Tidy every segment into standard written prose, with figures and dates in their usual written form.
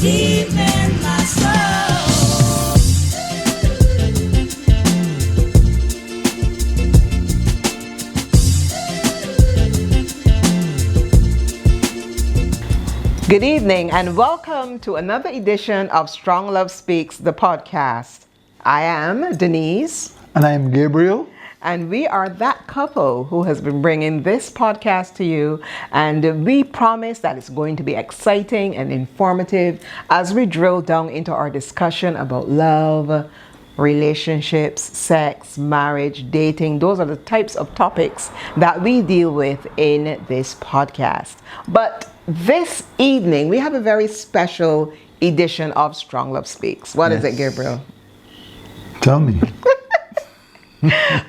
deep in my soul. Good evening and welcome to another edition of Strong Love Speaks, the podcast. I am Denise. And I am Gabriel. And we are that couple who has been bringing this podcast to you. And we promise that it's going to be exciting and informative as we drill down into our discussion about love, relationships, sex, marriage, dating. Those are the types of topics that we deal with in this podcast. But this evening, we have a very special edition of Strong Love Speaks. What is it, Gabriel? Tell me.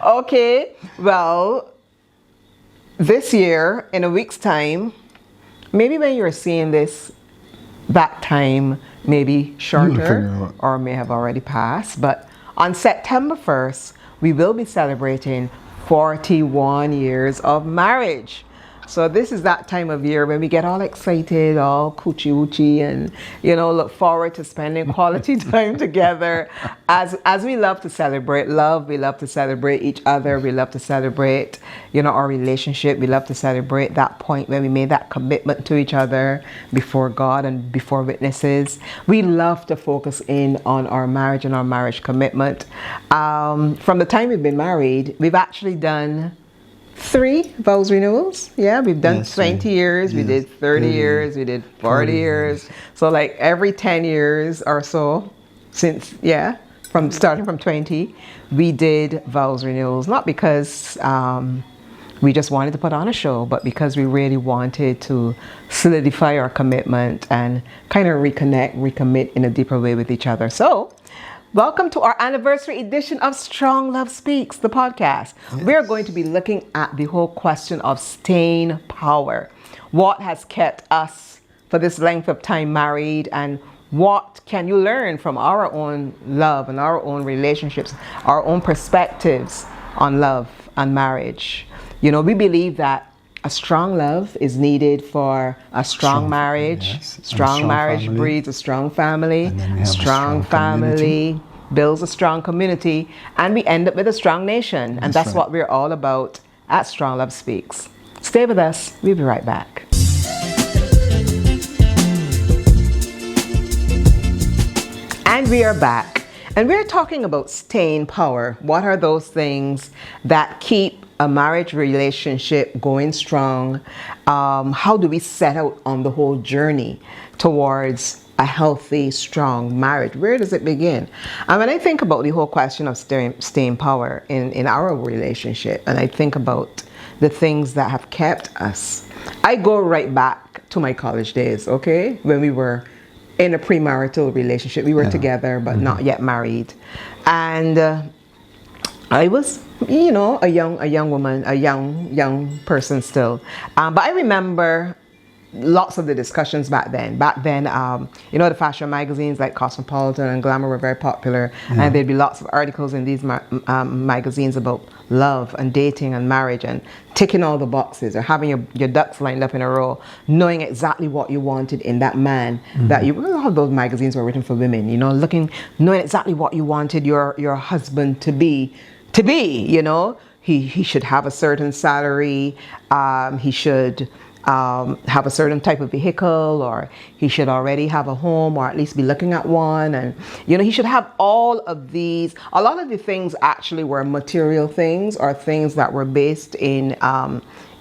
Okay, well, this year, in a week's time, maybe when you're seeing this, that time may be shorter or may have already passed. But on September 1st, we will be celebrating 41 years of marriage. So this is that time of year when we get all excited, all coochie-woochie, and, look forward to spending quality time together. As we love to celebrate love, we love to celebrate each other, we love to celebrate, our relationship. We love to celebrate that point when we made that commitment to each other before God and before witnesses. We love to focus in on our marriage and our marriage commitment. From the time we've been married, we've actually done 3 vows renewals. Yeah, we've done 20 years, we did 30 years, we did 40 years. So like every 10 years or so, since, starting from 20, we did vows renewals. Not because we just wanted to put on a show, but because we really wanted to solidify our commitment and kind of recommit in a deeper way with each other. So, welcome to our anniversary edition of Strong Love Speaks, the podcast. Yes. We're going to be looking at the whole question of staying power. What has kept us for this length of time married, and what can you learn from our own love and our own relationships, our own perspectives on love and marriage? We believe that a strong love is needed for a strong marriage. Yes. Strong marriage family breeds a strong family. Strong family builds a strong community. And we end up with a strong nation. And that's what we're all about at Strong Love Speaks. Stay with us. We'll be right back. And we are back. And we're talking about staying power. What are those things that keep a marriage relationship going strong? How do we set out on the whole journey towards a healthy, strong marriage? Where does it begin? And when I think about the whole question of staying power in our relationship, and I think about the things that have kept us, I go right back to my college days, okay? When we were in a premarital relationship. We were together, but not yet married. And I was, a young woman, a young person still. But I remember lots of the discussions back then. The fashion magazines like Cosmopolitan and Glamour were very popular. And there'd be lots of articles in these magazines about love and dating and marriage and ticking all the boxes, or having your ducks lined up in a row, knowing exactly what you wanted in that man that you, all of those magazines were written for women, knowing exactly what you wanted your husband to be, he should have a certain salary, he should have a certain type of vehicle, or he should already have a home, or at least be looking at one, and he should have all of these. A lot of the things actually were material things, or things that were based in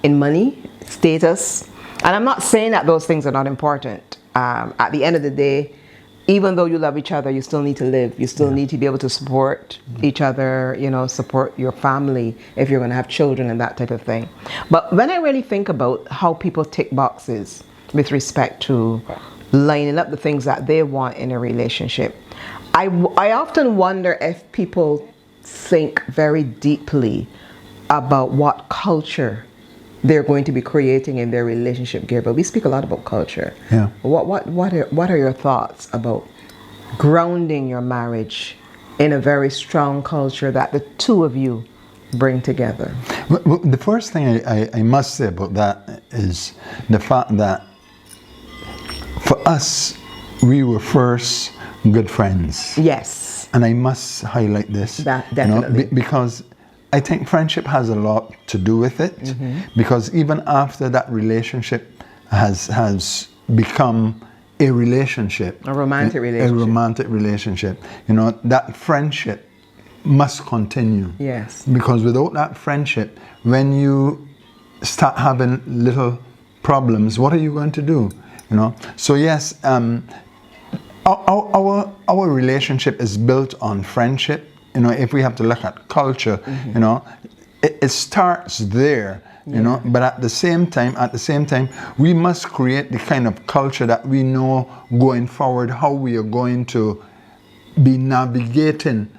money, status. And I'm not saying that those things are not important. At the end of the day, even though you love each other, you still need to live. You still need to be able to support each other, support your family if you're going to have children and that type of thing. But when I really think about how people tick boxes with respect to lining up the things that they want in a relationship, I often wonder if people think very deeply about what culture they're going to be creating in their relationship, Gabriel. We speak a lot about culture. Yeah. What are your thoughts about grounding your marriage in a very strong culture that the two of you bring together? Well, the first thing I must say about that is the fact that for us, we were first good friends. Yes. And I must highlight this. That definitely. Because I think friendship has a lot to do with it. Because even after that relationship has become a relationship. A romantic relationship. A romantic relationship. You know, that friendship must continue. Yes. Because without that friendship, when you start having little problems, what are you going to do? You know. So yes, our relationship is built on friendship. You know, if we have to look at culture, you know, it starts there. You know, but at the same time, we must create the kind of culture that we know going forward how we are going to be navigating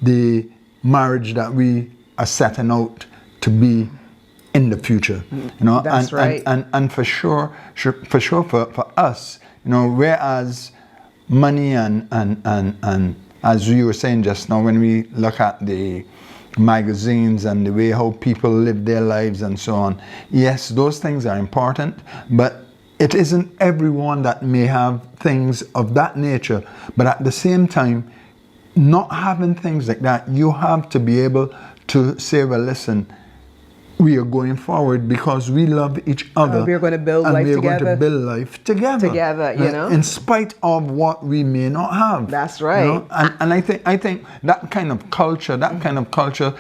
the marriage that we are setting out to be in the future. You know, That's right. And for sure for us, you know, whereas money and as you were saying just now, when we look at the magazines and the way how people live their lives and so on, yes, those things are important, but it isn't everyone that may have things of that nature. But at the same time, not having things like that, you have to be able to say, well, listen, we are going forward because we love each other. We're going to build life we're together. going to build life together. Together, you know. In spite of what we may not have. That's right. You know? And I think that kind of culture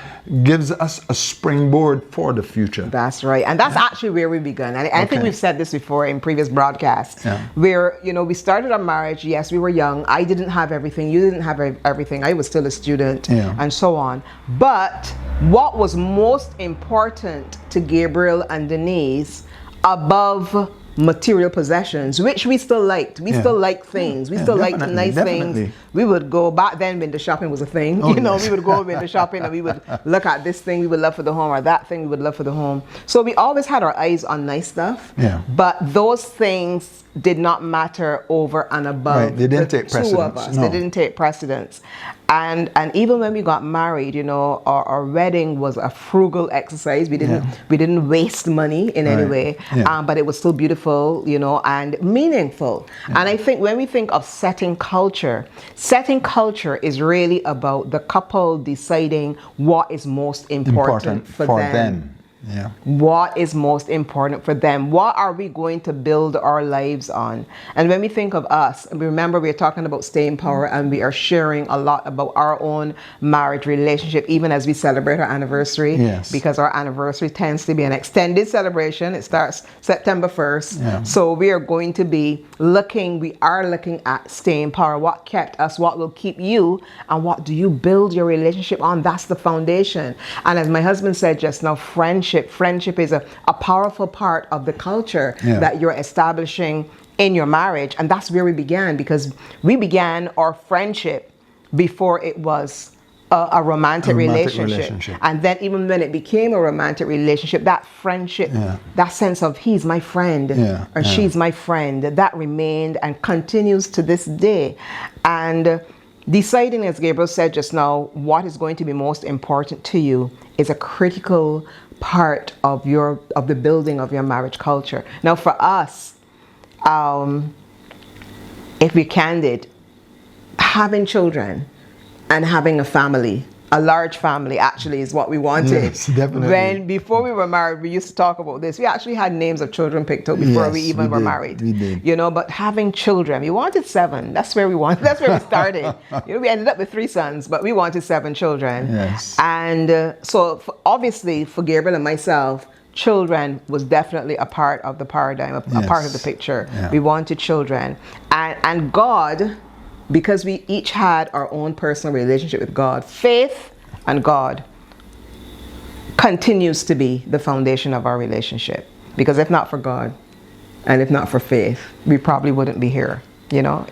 gives us a springboard for the future. That's right. And that's actually where we began. And I think we've said this before in previous broadcasts. Yeah. Where, you know, we started our marriage. Yes, we were young. I didn't have everything. You didn't have everything. I was still a student and so on. But what was most important to Gabriel and Denise above material possessions, which we still liked. We still liked things. We still liked nice things. We would go back then when the shopping was a thing. Oh, you know, yes. we would go in the shopping and we would look at this thing we would love for the home or that thing we would love for the home. So we always had our eyes on nice stuff. Yeah. But those things did not matter over and above. Right. They didn't the take two of precedence. us. No. They didn't take precedence. And even when we got married, you know, our wedding was a frugal exercise. We didn't waste money in any way, but it was still beautiful, you know, and meaningful. And I think when we think of setting culture is really about the couple deciding what is most important for them. Yeah. What is most important for them? What are we going to build our lives on? And when we think of us, and remember we're talking about staying power, and we are sharing a lot about our own marriage relationship, even as we celebrate our anniversary. Yes. Because our anniversary tends to be an extended celebration. It starts September 1st. Yeah. So we are going to be looking at staying power. What kept us? What will keep you? And what do you build your relationship on? That's the foundation. And as my husband said just now, friendship is a powerful part of the culture that you're establishing in your marriage. And that's where we began, because we began our friendship before it was a romantic relationship. And then even when it became a romantic relationship, that friendship, that sense of he's my friend or she's my friend, that remained and continues to this day. And deciding, as Gabriel said just now, what is going to be most important to you is a critical part of the building of your marriage culture. Now for us, if we're candid, having children and having a family, a large family actually is what we wanted. Yes, definitely. Before we were married, we used to talk about this. We actually had names of children picked out before we even were married. We did. You know, but having children, we wanted 7. That's where we started. You know, we ended up with 3 sons, but we wanted 7 children. Yes. And so obviously for Gabriel and myself, children was definitely a part of the paradigm, a part of the picture. Yeah. We wanted children. And God, because we each had our own personal relationship with God, faith and God continues to be the foundation of our relationship. Because if not for God and if not for faith, we probably wouldn't be here, you know,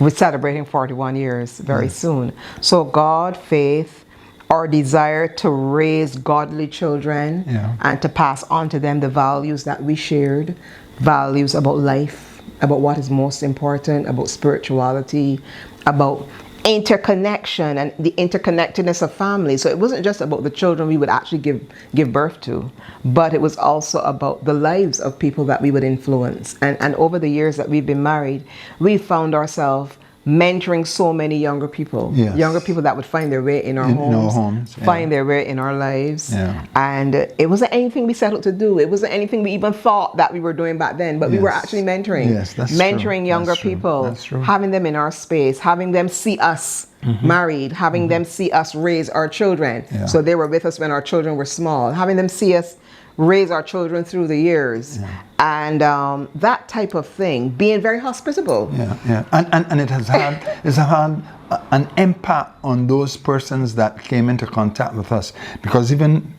we're celebrating 41 years very soon. So God, faith, our desire to raise godly children and to pass on to them the values that we shared, values about life, about what is most important, about spirituality, about interconnection and the interconnectedness of families. So it wasn't just about the children we would actually give birth to, but it was also about the lives of people that we would influence. And over the years that we've been married, we found ourselves mentoring so many younger people, Yes. younger people that would find their way in our homes, yeah. find their way in our lives. Yeah. And it wasn't anything we set out to do. It wasn't anything we even thought that we were doing back then, but we were Yes. actually mentoring. Yes, that's mentoring true. younger That's true. people, That's true. having them in our space, having them see us married, having them see us raise our children. Yeah. So they were with us when our children were small, having them see us raise our children through the years. And that type of thing, being very hospitable. Yeah. And it has had an impact on those persons that came into contact with us, because even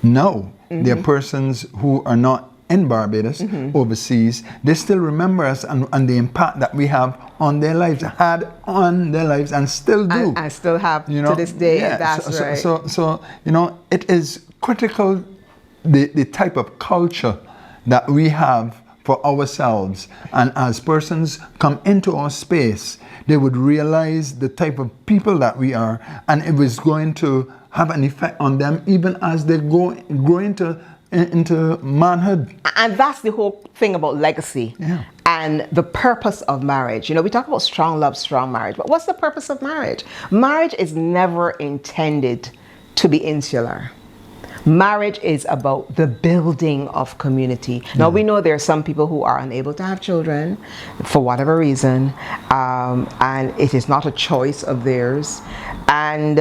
now there are persons who are not in Barbados, overseas, they still remember us and the impact that we have on their lives, had on their lives, and still do. I still have You know? to this day. Yeah. That's right. So you know, it is critical, the type of culture that we have for ourselves, and as persons come into our space, they would realize the type of people that we are, and it was going to have an effect on them even as they grow into manhood. And that's the whole thing about legacy. Yeah. And the purpose of marriage. You know, we talk about strong love, strong marriage, but what's the purpose of marriage? Marriage is never intended to be insular. Marriage is about the building of community. Now, we know there are some people who are unable to have children for whatever reason, and it is not a choice of theirs. And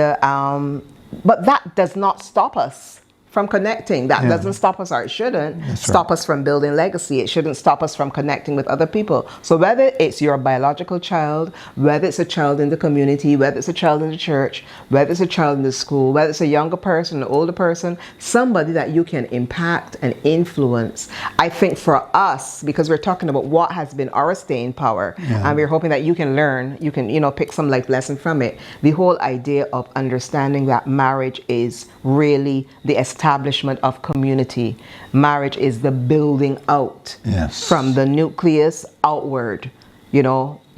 but that does not stop us from connecting. That doesn't stop us, or it shouldn't stop us from building legacy. It shouldn't stop us from connecting with other people. So whether it's your biological child, whether it's a child in the community, whether it's a child in the church, whether it's a child in the school, whether it's a younger person, an older person, somebody that you can impact and influence. I think for us, because we're talking about what has been our staying power, and we're hoping that you can learn, you can, pick some life lesson from it. The whole idea of understanding that marriage is really the establishment of community. Marriage is the building out from the nucleus outward.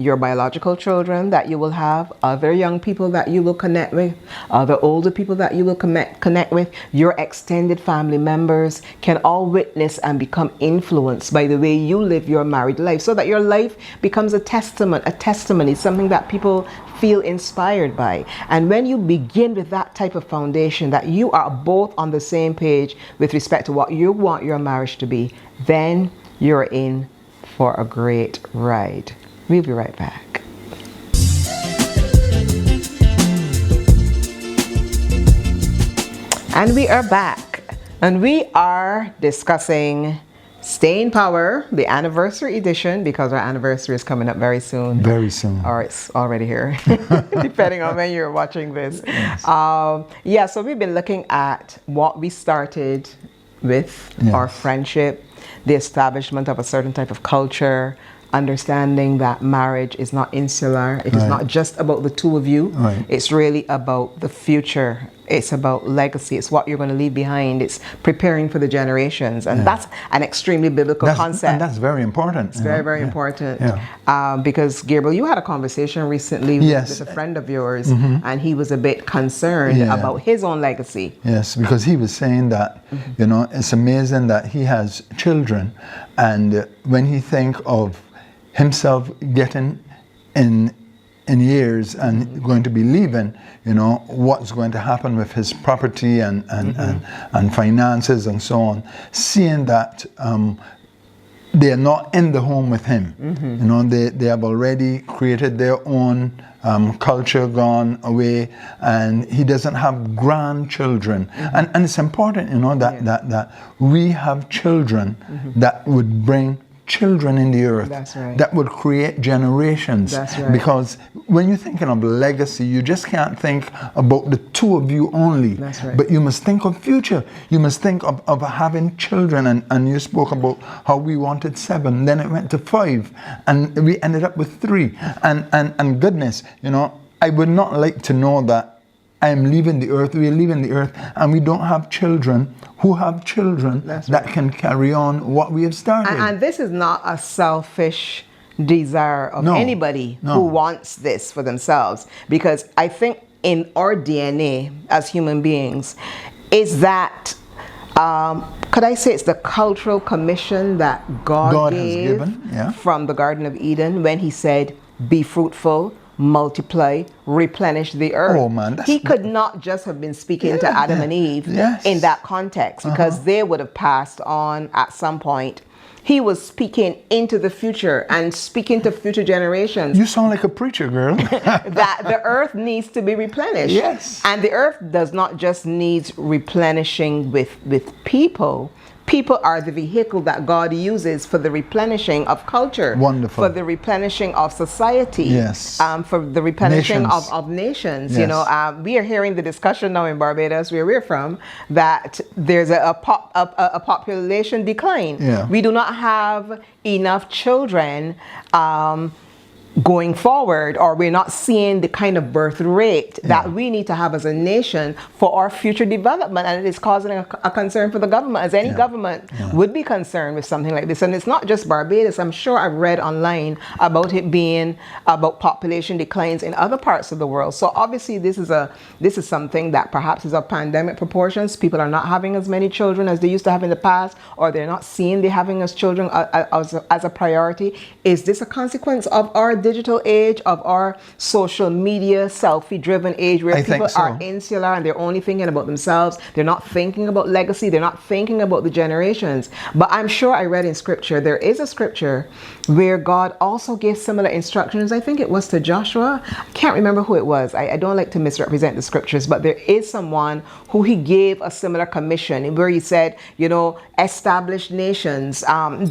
Your biological children that you will have, other young people that you will connect with, other older people that you will connect with, your extended family members can all witness and become influenced by the way you live your married life, so that your life becomes a testimony, something that people feel inspired by. And when you begin with that type of foundation, that you are both on the same page with respect to what you want your marriage to be, then you're in for a great ride. We'll be right back. And we are back. And we are discussing Staying Power, the anniversary edition, because our anniversary is coming up very soon. Very soon. Or it's already here, depending on when you're watching this. Yes. So we've been looking at what we started with, our friendship, the establishment of a certain type of culture, understanding that marriage is not insular. It is not just about the two of you. It's really about the future. It's about legacy. It's what you're going to leave behind. It's preparing for the generations. And that's an extremely biblical concept. And that's very important. It's very, very important. Because, Gabriel, you had a conversation recently with a friend of yours, and he was a bit concerned about his own legacy. Yes, because he was saying that, it's amazing that he has children, and when he think of himself getting in years and going to be leaving, what's going to happen with his property and finances and so on, seeing that they are not in the home with him. They have already created their own culture, gone away, and he doesn't have grandchildren. And it's important, that we have children that would bring children in the earth, that would create generations. Because when you're thinking of legacy, you just can't think about the two of you only, but you must think of future. You must think of having children, and you spoke about how we wanted 7, then it went to 5, and we ended up with 3, and goodness, I would not like to know that I am leaving the earth, we are leaving the earth, and we don't have children who have children that can carry on what we have started. And this is not a selfish desire of No, anybody no. who wants this for themselves, because I think in our DNA as human beings is that could I say it's the cultural commission that God has gave given, yeah. from the Garden of Eden when he said, be fruitful, multiply, replenish the earth. Oh, man, that's- He could not just have been speaking to Yeah, Adam yeah. and Eve Yes. in that context, because they would have passed on at some point. He was speaking into the future and speaking to future generations You sound like a preacher, girl. that the earth needs to be replenished. Yes. And the earth does not just need replenishing with people. People are the vehicle that God uses for the replenishing of culture. Wonderful. For the replenishing of society. Yes. For the replenishing Nations. of nations. Yes. You know, we are hearing the discussion now in Barbados, where we're from, that there's a population decline. Yeah. We do not have enough children going forward, or we're not seeing the kind of birth rate that we need to have as a nation for our future development, and it is causing a concern for the government, as any government would be concerned with something like this. And it's not just Barbados. I'm sure I've read online about it being about population declines in other parts of the world. So obviously this is something that perhaps is of pandemic proportions. People are not having as many children as they used to have in the past, or they're not seeing they having as children as a priority. Is this a consequence of our digital age, of our social media selfie-driven age, where I think people so. are insular and they're only thinking about themselves? They're not thinking about legacy. They're not thinking about the generations. But I'm sure I read in scripture, there is a scripture where God also gave similar instructions. I think it was to Joshua. I can't remember who it was. I don't like to misrepresent the scriptures, but there is someone who he gave a similar commission where he said, you know, establish nations.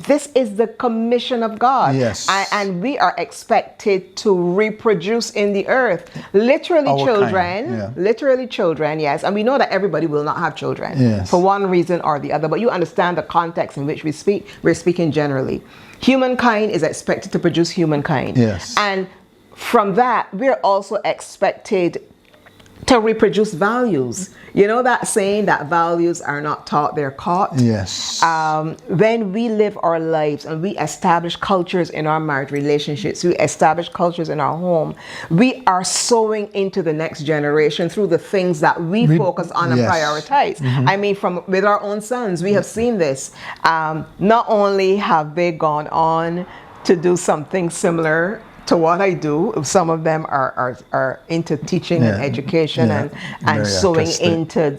This is the commission of God. Yes. And we are expected to reproduce in the earth. Literally Our children. kind, yeah. Literally children, yes. And we know that everybody will not have children Yes. for one reason or the other. But you understand the context in which we speak. We're speaking generally. Humankind is expected to produce humankind. Yes. And from that, we're also expected to reproduce values. You know that saying that values are not taught, they're caught? Yes. When we live our lives and we establish cultures in our marriage relationships, we establish cultures in our home, we are sowing into the next generation through the things that we focus on and yes. prioritize. I mean, with our own sons, we have seen this. Not only have they gone on to do something similar to what I do, some of them are into teaching and education and Very sowing artistic. into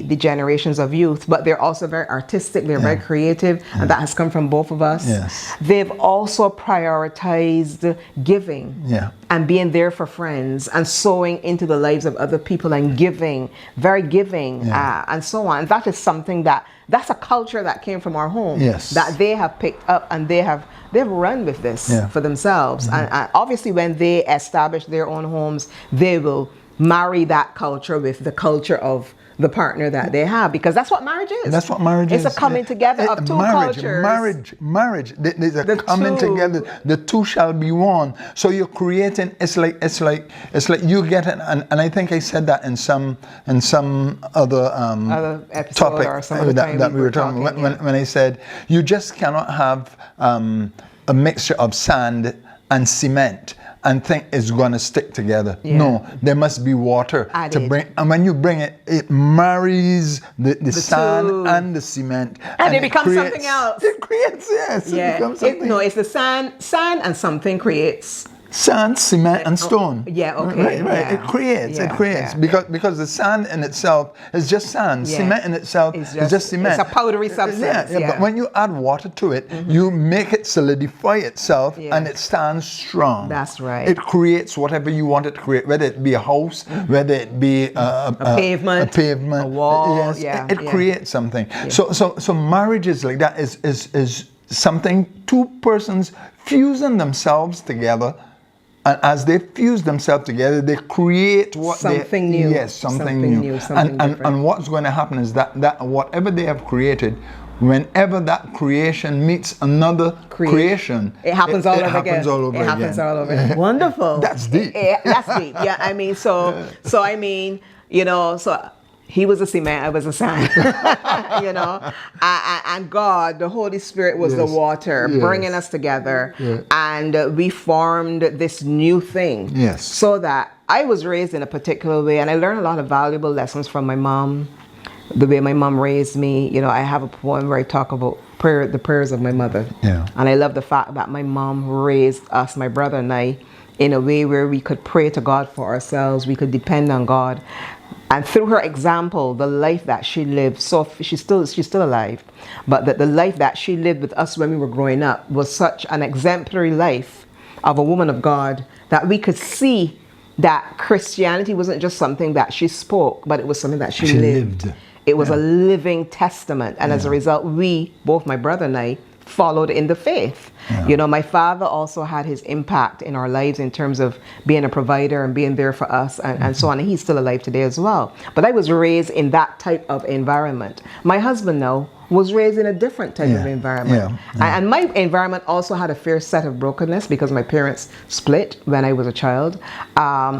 the generations of youth, but they're also very artistic, they're very creative, and that has come from both of us. Yes. They've also prioritized giving and being there for friends and sowing into the lives of other people and giving, very giving, and so on. And that is something that's a culture that came from our home, Yes. that they have picked up, and they've run with this for themselves. And obviously when they establish their own homes, they will marry that culture with the culture of the partner that they have, because that's what marriage is. That's what marriage is. It's a coming together of two cultures. Marriage. There's a The coming two. together. The two shall be one. So you're creating. It's like you get it. And I think I said that in some other episode topic or some other time that we were talking. When I said you just cannot have a mixture of sand and cement and think it's going to stick together. Yeah. No, there must be water to Added. bring. And when you bring it, it marries the sand two. and the cement, And it it becomes creates- something else. It creates, yes. It becomes something. It's the sand and something creates. Sand, cement, and stone. yeah, okay, Right. yeah. It creates. Yeah. Because the sand in itself is just sand. Yeah. Cement in itself It's is just cement. it's a powdery substance, But yeah. when you add water to it, you make it solidify itself, Yeah. and it stands strong. That's right. It creates whatever you want it to create, whether it be a house, whether it be a pavement, pavement, a wall, Yes, yeah, it yeah. creates something. So marriages like that is something, two persons fusing themselves together. And as they fuse themselves together, they create Something new. Yes, something new. Something different. And what's going to happen is that whatever they have created, whenever that creation meets another creation, It happens all over again. Happens all over It happens again. all over again. Wonderful. That's deep. That's deep. Yeah, I mean, so I mean, you know, so He was a cement, I was a sand. You know, and God, the Holy Spirit was the Yes. water, Yes. bringing us together, Yeah. and we formed this new thing. Yes. So that I was raised in a particular way, and I learned a lot of valuable lessons from my mom. The way my mom raised me, you know, I have a poem where I talk about the prayers of my mother. Yeah. And I love the fact that my mom raised us, my brother and I, in a way where we could pray to God for ourselves, we could depend on God. And through her example, the life that she lived, so she's still alive, but the life that she lived with us when we were growing up was such an exemplary life of a woman of God that we could see that Christianity wasn't just something that she spoke, but it was something that she lived. It was a living testament. And as a result, we, both my brother and I, followed in the faith. Yeah. You know, my father also had his impact in our lives in terms of being a provider and being there for us and so on. And he's still alive today as well. But I was raised in that type of environment. My husband now was raised in a different type of environment. And my environment also had a fair set of brokenness because my parents split when I was a child.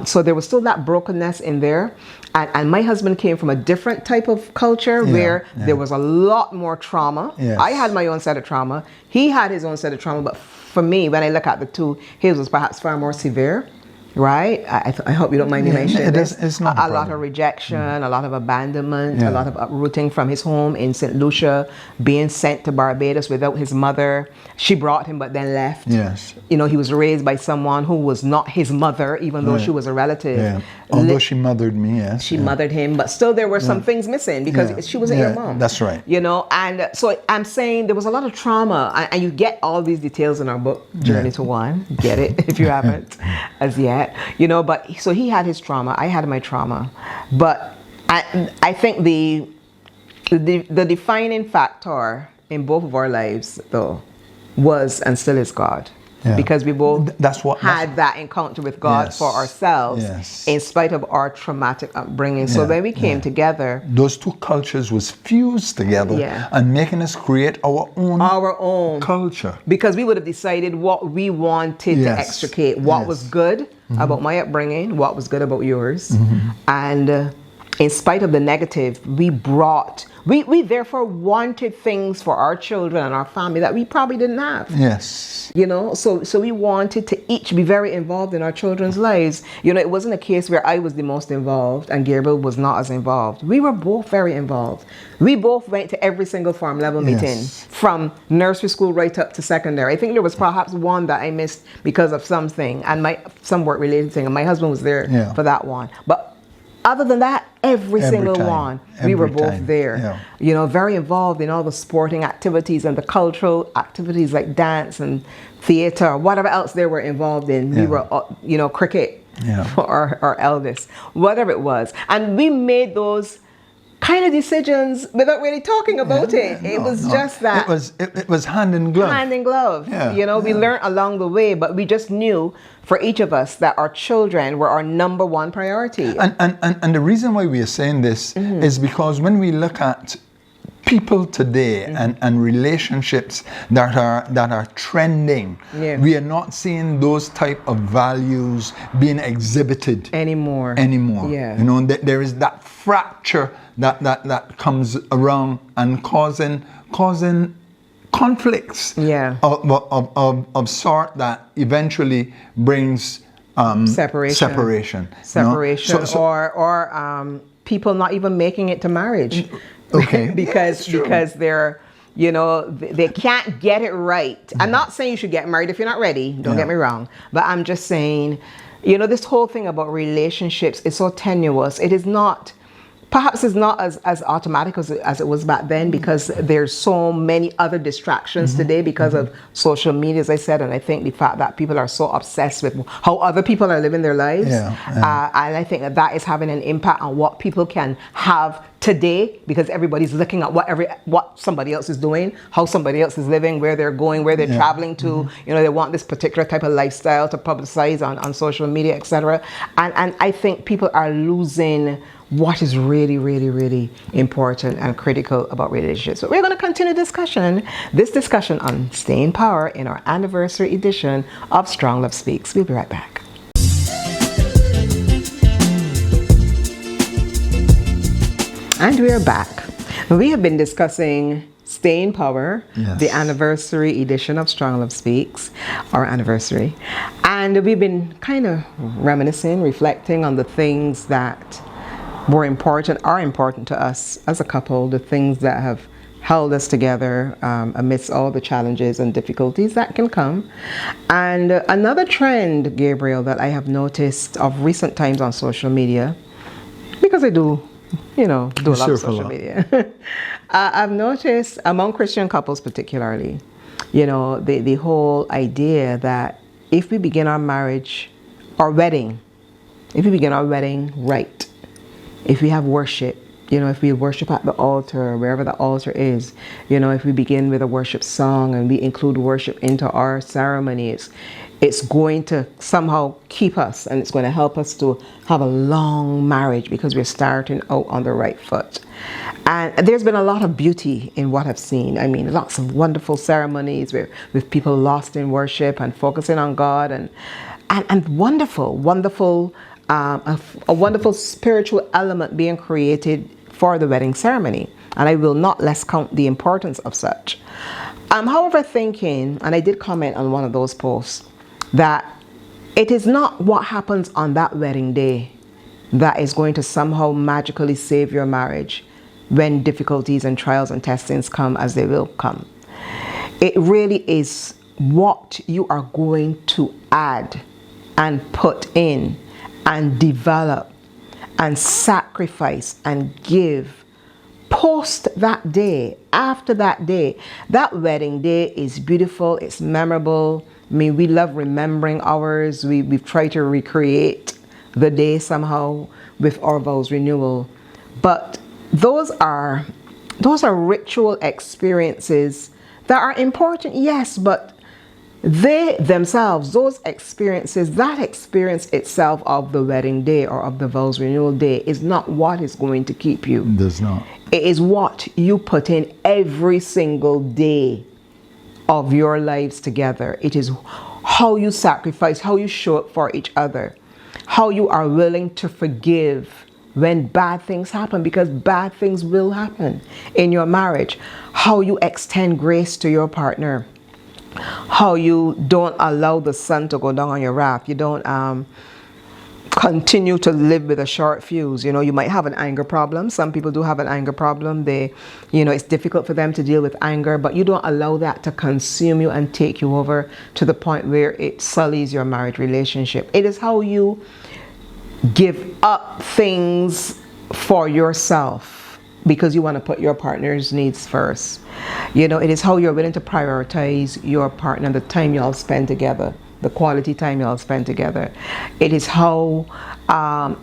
So there was still that brokenness in there. And my husband came from a different type of culture where there was a lot more trauma. Yes. I had my own set of trauma. He had his own set of trauma. But for me, when I look at the two, his was perhaps far more severe. Right? I hope you don't mind me mentioning this. It's not a lot of rejection, a lot of abandonment, a lot of uprooting from his home in St. Lucia, being sent to Barbados without his mother. She brought him but then left. Yes. You know, he was raised by someone who was not his mother, even though she was a relative. Yeah. Although she mothered me, yes. She mothered him, but still there were some things missing because she wasn't your mom. That's right. You know, and so I'm saying there was a lot of trauma, and you get all these details in our book, Journey to One. Get it if you haven't as yet. You know, but so he had his trauma, I had my trauma, but I think the defining factor in both of our lives, though, was and still is God. Yeah. Because we both had that encounter with God Yes. for ourselves, Yes. in spite of our traumatic upbringing. So when we came together, those two cultures was fused together and making us create our own culture. Because we would have decided what we wanted to extricate, what was good about my upbringing, what was good about yours. And in spite of the negative, we therefore wanted things for our children and our family that we probably didn't have. Yes. You know, so we wanted to each be very involved in our children's lives. You know, it wasn't a case where I was the most involved and Gabriel was not as involved. We were both very involved. We both went to every single farm level meeting, from nursery school right up to secondary. I think there was perhaps one that I missed because of something, and some work related thing, and my husband was there for that one. But other than that, every single one, we were both there. Yeah. You know, very involved in all the sporting activities and the cultural activities like dance and theater, or whatever else they were involved in. We were, you know, cricket for our eldest, whatever it was. And we made those kind of decisions without really talking about it. It was just that. It was hand in glove. Hand in glove. You know, we learned along the way, but we just knew for each of us that our children were our number one priority. And the reason why we are saying this is because when we look at people today and relationships that are trending, we are not seeing those type of values being exhibited anymore. Yeah. You know, there is that fracture that comes around and causing conflicts of sort that eventually brings separation, you know? or people not even making it to marriage. because they're, you know, they can't get it right. I'm not saying you should get married if you're not ready, don't get me wrong, but I'm just saying, you know, this whole thing about relationships is so tenuous. It is not, perhaps it's not as automatic as it was back then, because there's so many other distractions today because of social media, as I said, and I think the fact that people are so obsessed with how other people are living their lives, and I think that is having an impact on what people can have today, because everybody's looking at what somebody else is doing, how somebody else is living, where they're going, where they're traveling to. You know, they want this particular type of lifestyle to publicize on social media, etc. And I think people are losing what is really, really, really important and critical about relationships. So we're going to continue this discussion on staying power in our anniversary edition of Strong Love Speaks. We'll be right back. And we are back. We have been discussing Stay in Power, Yes. the anniversary edition of Strong Love Speaks, our anniversary. And we've been kind of reminiscing, reflecting on the things that are important to us as a couple, the things that have held us together amidst all the challenges and difficulties that can come. And another trend, Gabriel, that I have noticed of recent times on social media, because I do a lot of surf a social lot. media. I've noticed among Christian couples particularly, the whole idea that if we begin our wedding right, if we have worship, if we worship at the altar, wherever the altar is, if we begin with a worship song and we include worship into our ceremony, it's going to somehow keep us, and it's going to help us to have a long marriage because we're starting out on the right foot. And there's been a lot of beauty in what I've seen. I mean, lots of wonderful ceremonies with people lost in worship and focusing on God, and wonderful, a wonderful spiritual element being created for the wedding ceremony. And I will not less count the importance of such. However, thinking, and I did comment on one of those posts, that it is not what happens on that wedding day that is going to somehow magically save your marriage when difficulties and trials and testings come, as they will come. It really is what you are going to add and put in and develop and sacrifice and give post that day, after that day. That wedding day is beautiful, it's memorable. I mean, we love remembering ours. We've tried to recreate the day somehow with our vows renewal. But those are ritual experiences that are important, yes, but they themselves, those experiences, that experience itself of the wedding day or of the vows renewal day is not what is going to keep you. It does not. It is what you put in every single day of your lives together. It is how you sacrifice, how you show up for each other, how you are willing to forgive when bad things happen, because bad things will happen in your marriage, how you extend grace to your partner, how you don't allow the sun to go down on your wrath. You don't continue to live with a short fuse. You might have an anger problem. Some people do have an anger problem. It's difficult for them to deal with anger, but you don't allow that to consume you and take you over to the point where it sullies your marriage relationship. It is how you give up things for yourself because you want to put your partner's needs first. It is how you're willing to prioritize your partner, the time y'all spend together, the quality time y'all spend together. It is how,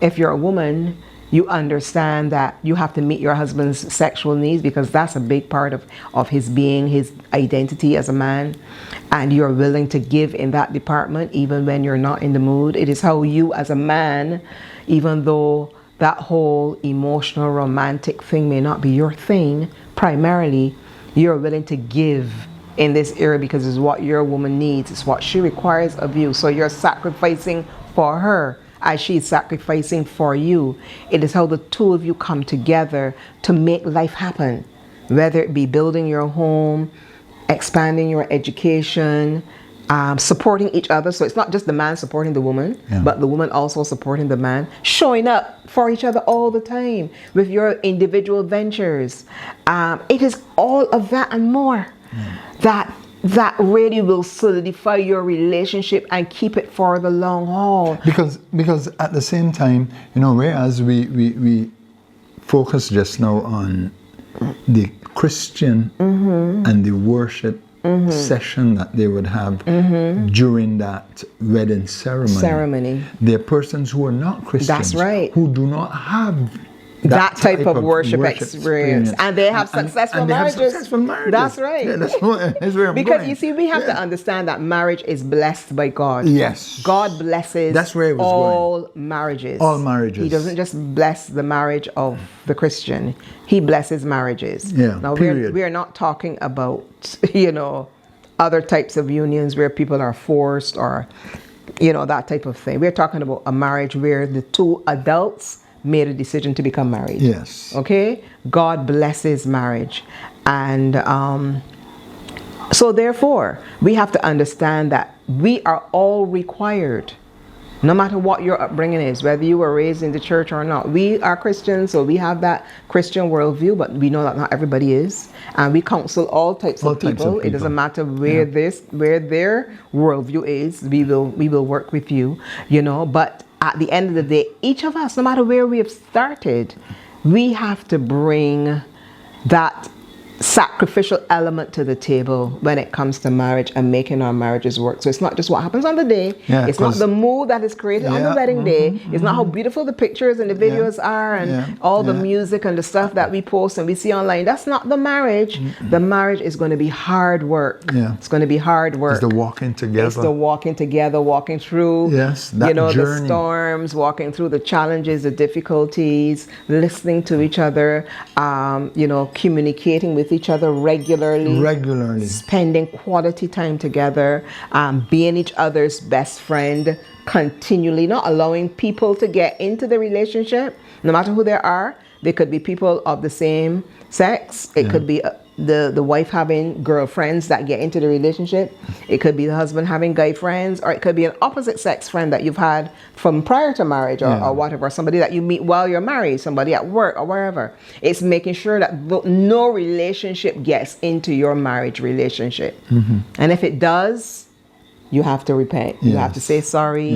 if you're a woman, you understand that you have to meet your husband's sexual needs because that's a big part of his being, his identity as a man. And you're willing to give in that department even when you're not in the mood. It is how you as a man, even though that whole emotional, romantic thing may not be your thing, primarily, you're willing to give in this area because it's what your woman needs. It's what she requires of you. So you're sacrificing for her as she's sacrificing for you. It is how the two of you come together to make life happen, whether it be building your home, expanding your education, supporting each other. So it's not just the man supporting the woman, but the woman also supporting the man, showing up for each other all the time with your individual ventures. It is all of that and more that really will solidify your relationship and keep it for the long haul. Because at the same time, whereas we focus just now on the Christian and the worship session that they would have during that wedding ceremony. There are persons who are not Christians. That's right. Who do not have that type of worship experience. And they have successful marriages. That's right. Yeah, that's where I'm because going. you see, we have to understand that marriage is blessed by God. Yes. God blesses That's where it was all marriages. All marriages. He doesn't just bless the marriage of the Christian. He blesses marriages. Yeah, now period. we're not talking about, other types of unions where people are forced or, that type of thing. We're talking about a marriage where the two adults made a decision to become married. Yes. Okay? God blesses marriage. And so therefore, we have to understand that we are all required, no matter what your upbringing is, whether you were raised in the church or not. We are Christians, so we have that Christian worldview, but we know that not everybody is. And we counsel all types of people. It doesn't matter where where their worldview is. We will work with you, you know. But at the end of the day, each of us, no matter where we have started, we have to bring that sacrificial element to the table when it comes to marriage and making our marriages work. So it's not just what happens on the day. Yeah, it's not the mood that is created on the wedding day. It's not how beautiful the pictures and the videos are and all the music and the stuff that we post and we see online. That's not the marriage. The marriage is going to be hard work. Yeah. It's going to be hard work. It's the walking together. It's the walking together, walking through, that you know, journey. the storms, walking through the challenges, the difficulties, listening to each other, you know, communicating with each other regularly, spending quality time together, being each other's best friend continually, not allowing people to get into the relationship, no matter who they are. They could be people of the same sex. It could be the wife having girlfriends that get into the relationship. It could be the husband having guy friends, or it could be an opposite sex friend that you've had from prior to marriage or whatever, somebody that you meet while you're married, somebody at work or wherever. It's making sure that no relationship gets into your marriage relationship. And if it does, you have to repent. You have to say sorry.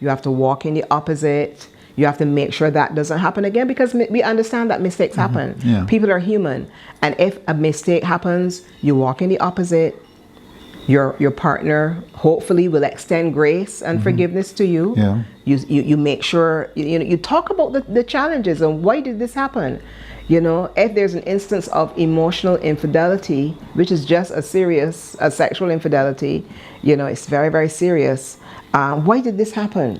You have to walk in the opposite. You have to make sure that doesn't happen again, because we understand that mistakes happen. People are human. And if a mistake happens, you walk in the opposite. Your partner hopefully will extend grace and forgiveness to you. You make sure, you talk about the challenges and why did this happen. You know, if there's an instance of emotional infidelity, which is just as serious as sexual infidelity, you know, it's very, very serious. Why did this happen?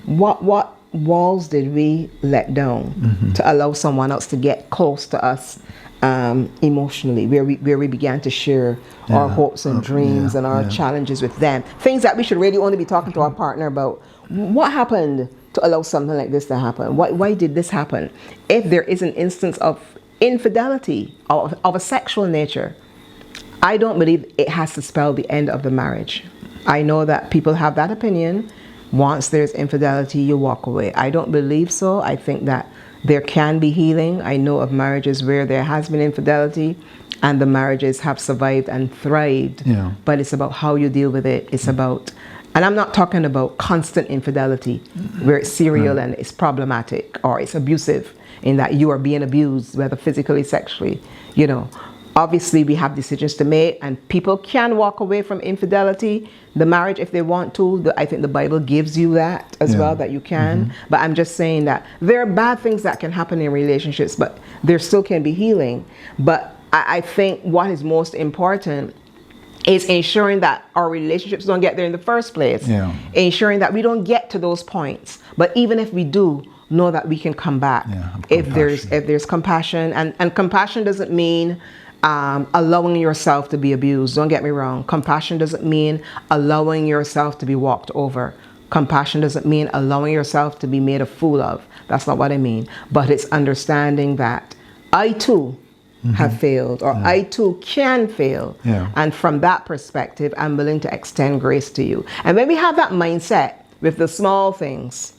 What walls did we let down to allow someone else to get close to us emotionally, where we began to share our hopes and dreams and our challenges with them, things that we should really only be talking to our partner about. What happened to allow something like this to happen? Why did this happen? If there is an instance of infidelity of a sexual nature, I don't believe it has to spell the end of the marriage. I know that people have that opinion. Once there's infidelity, you walk away. I don't believe so. I think that there can be healing. I know of marriages where there has been infidelity and the marriages have survived and thrived. But it's about how you deal with it. It's about, and I'm not talking about constant infidelity where it's serial and it's problematic or it's abusive in that you are being abused, whether physically, sexually, you know. Obviously, we have decisions to make, and people can walk away from infidelity, the marriage, if they want to. I think the Bible gives you that as well, that you can. But I'm just saying that there are bad things that can happen in relationships, but there still can be healing. But I think what is most important is ensuring that our relationships don't get there in the first place. Ensuring that we don't get to those points. But even if we do, know that we can come back if there's compassion. And compassion doesn't mean allowing yourself to be abused. Don't get me wrong. Compassion doesn't mean allowing yourself to be walked over. Compassion doesn't mean allowing yourself to be made a fool of. That's not what I mean. But it's understanding that I too have failed, or I too can fail. And from that perspective, I'm willing to extend grace to you. And when we have that mindset with the small things,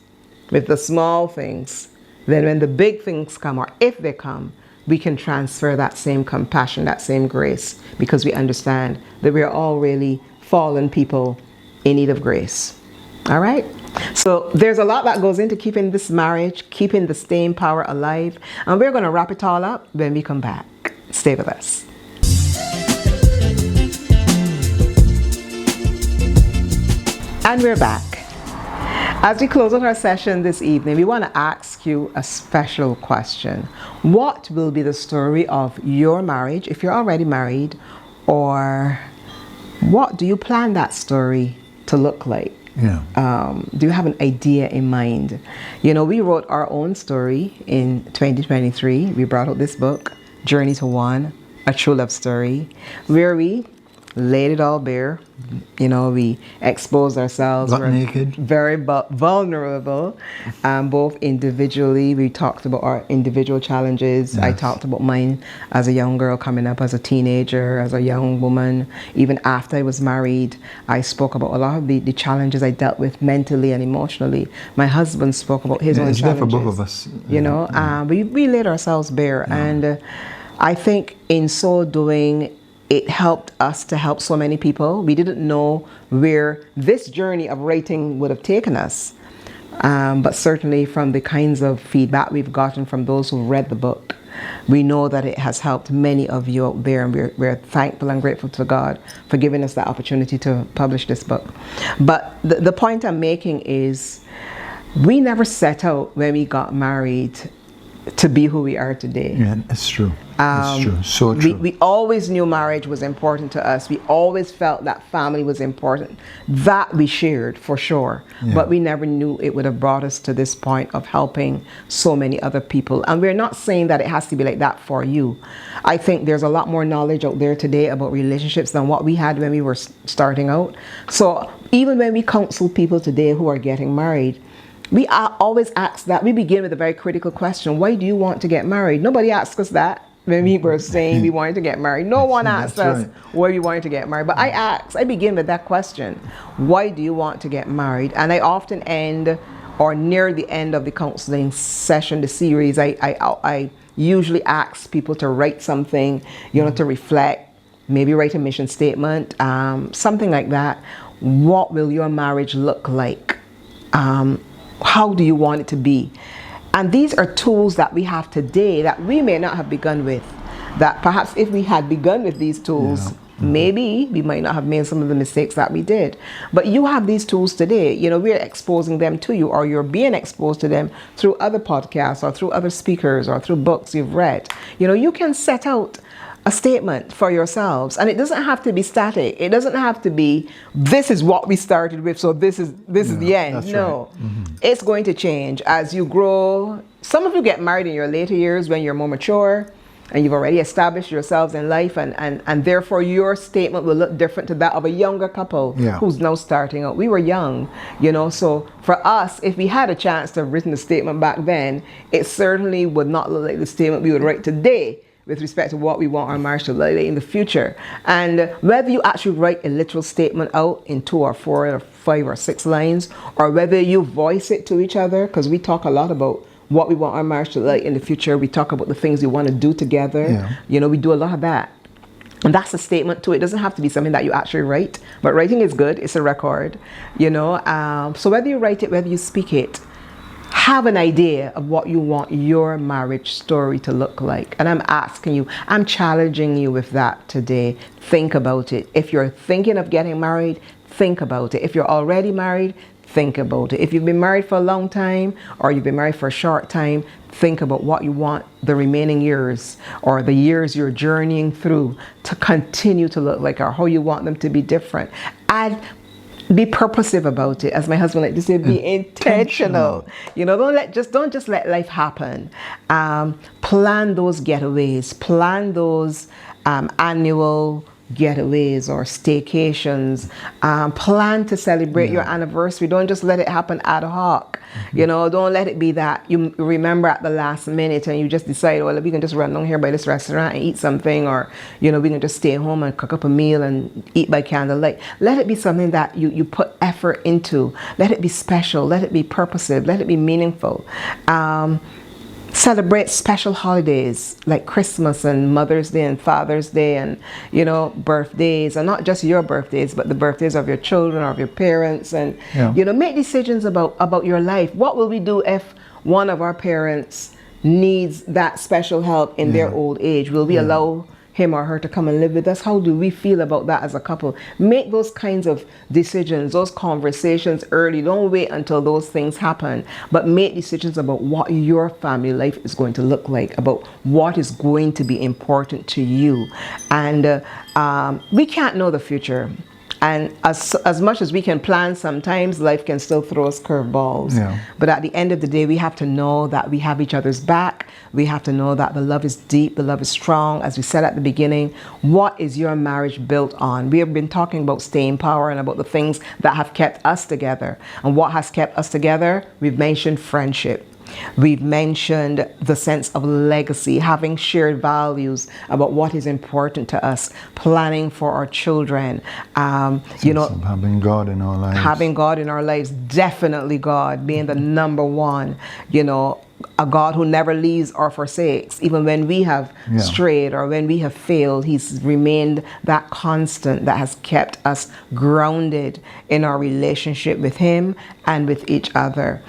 then when the big things come, or if they come, we can transfer that same compassion, that same grace, because we understand that we're all really fallen people in need of grace. All right? So there's a lot that goes into keeping this marriage, keeping the staying power alive. And we're going to wrap it all up when we come back. Stay with us. And we're back. As we close out our session this evening, we want to ask you a special question. What will be the story of your marriage, if you're already married, or what do you plan that story to look like? Do you have an idea in mind? You know, we wrote our own story in 2023. We brought out this book, Journey to One, A True Love Story, where we laid it all bare. You know, we exposed ourselves. Got We're naked. very vulnerable, both individually. We talked about our individual challenges. I Yes. talked about mine as a young girl coming up, as a teenager, as a young woman. Even after I was married, I spoke about a lot of the challenges I dealt with mentally and emotionally. My husband spoke about his own It's there challenges. for both of us. You know, we laid ourselves bare, and I think in so doing, it helped us to help so many people. We didn't know where this journey of writing would have taken us, but certainly from the kinds of feedback we've gotten from those who read the book, we know that it has helped many of you out there, and we're thankful and grateful to God for giving us the opportunity to publish this book. But the point I'm making is, we never set out when we got married to be who we are today. Yeah, it's true. It's true. So true. We always knew marriage was important to us. We always felt that family was important. That we shared for sure. Yeah. But we never knew it would have brought us to this point of helping so many other people. And we're not saying that it has to be like that for you. I think there's a lot more knowledge out there today about relationships than what we had when we were starting out. So even when we counsel people today who are getting married, we always ask that. We begin with a very critical question. Why do you want to get married? Nobody asked us that when we were saying we wanted to get married. No one asked That's us right. why we wanted to get married. But I begin with that question. Why do you want to get married? And I often end, or near the end of the counseling session, the series, I usually ask people to write something, you know, to reflect, maybe write a mission statement, something like that. What will your marriage look like? How do you want it to be? And these are tools that we have today that we may not have begun with. That perhaps if we had begun with these tools, maybe we might not have made some of the mistakes that we did. But you have these tools today. You know, we're exposing them to you, or you're being exposed to them through other podcasts, or through other speakers, or through books you've read. You know, you can set out a statement for yourselves, and it doesn't have to be static. It doesn't have to be, this is what we started with, so this is the end. that's No, right. It's going to change as you grow. Some of you get married in your later years when you're more mature and you've already established yourselves in life, and therefore your statement will look different to that of a younger couple who's now starting out. We were young, you know, so for us, if we had a chance to have written the statement back then, it certainly would not look like the statement we would write today with respect to what we want our marriage to look like in the future. And whether you actually write a literal statement out in 2 or 4 or 5 or 6 lines, or whether you voice it to each other, because we talk a lot about what we want our marriage to look like in the future. We talk about the things we want to do together. Yeah. You know, we do a lot of that. And that's a statement too. It doesn't have to be something that you actually write, but writing is good. It's a record, you know. So whether you write it, whether you speak it, have an idea of what you want your marriage story to look like. And I'm asking you, I'm challenging you with that today. Think about it. If you're thinking of getting married, think about it. If you're already married, think about it. If you've been married for a long time, or you've been married for a short time, think about what you want the remaining years, or the years you're journeying through, to continue to look like, or how you want them to be different. And be purposive about it. As my husband liked to say, be intentional. You know, don't just let life happen. Plan those getaways. Plan those annual getaways or staycations. Plan to celebrate your anniversary. Don't just let it happen ad hoc. You know, don't let it be that you remember at the last minute and you just decide, well, we can just run down here by this restaurant and eat something, or, you know, we can just stay home and cook up a meal and eat by candlelight. Let it be something that you put effort into. Let it be special. Let it be purposive. Let it be meaningful. Celebrate special holidays like Christmas and Mother's Day and Father's Day, and, you know, birthdays, and not just your birthdays, but the birthdays of your children or of your parents. And, you know, make decisions about your life. What will we do if one of our parents needs that special help in their old age? Will we allow him or her to come and live with us? How do we feel about that as a couple? Make those kinds of decisions, those conversations early. Don't wait until those things happen, but make decisions about what your family life is going to look like, about what is going to be important to you. And we can't know the future. And as much as we can plan, sometimes life can still throw us curveballs. Yeah. But at the end of the day, we have to know that we have each other's back. We have to know that the love is deep, the love is strong. As we said at the beginning, what is your marriage built on? We have been talking about staying power and about the things that have kept us together. And what has kept us together? We've mentioned friendship. We've mentioned the sense of legacy, having shared values about what is important to us, planning for our children, Having God in our lives. having God in our lives, definitely God being the number one, a God who never leaves or forsakes. Even when we have strayed or when we have failed, He's remained that constant that has kept us grounded in our relationship with Him and with each other.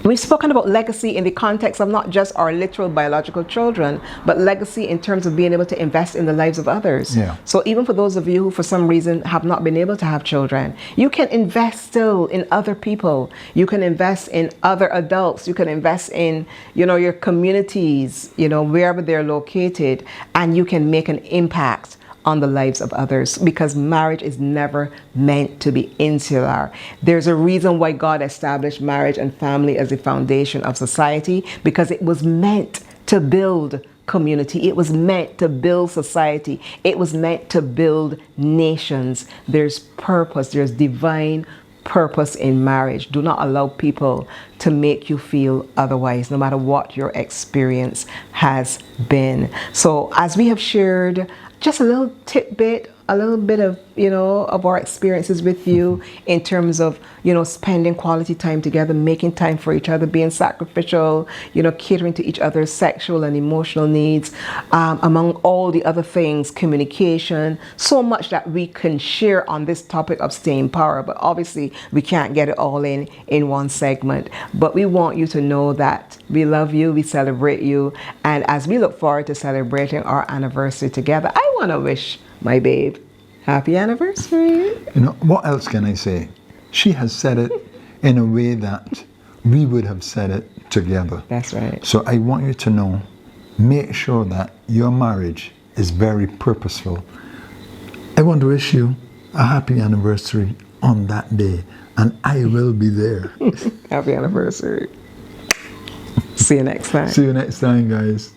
We've spoken about legacy in the context of not just our literal biological children, but legacy in terms of being able to invest in the lives of others. Yeah. So even for those of you who for some reason have not been able to have children, you can invest still in other people. You can invest in other adults. You can invest in, your communities, wherever they're located, and you can make an impact on the lives of others, because marriage is never meant to be insular. There's a reason why God established marriage and family as the foundation of society, because it was meant to build community. It was meant to build society. It was meant to build nations. There's purpose. There's divine purpose in marriage. Do not allow people to make you feel otherwise, no matter what your experience has been. So as we have shared just a little tidbit, a little bit of, of our experiences with you in terms of, spending quality time together, making time for each other, being sacrificial, catering to each other's sexual and emotional needs, among all the other things, communication, so much that we can share on this topic of staying power. But obviously we can't get it all in one segment. But we want you to know that we love you, we celebrate you, and as we look forward to celebrating our anniversary together, I want to wish my babe happy anniversary. What else can I say? She has said it in a way that we would have said it together. That's right. So I want you to know, make sure that your marriage is very purposeful. I want to wish you a happy anniversary on that day, and I will be there. Happy anniversary. See you next time. See you next time, guys.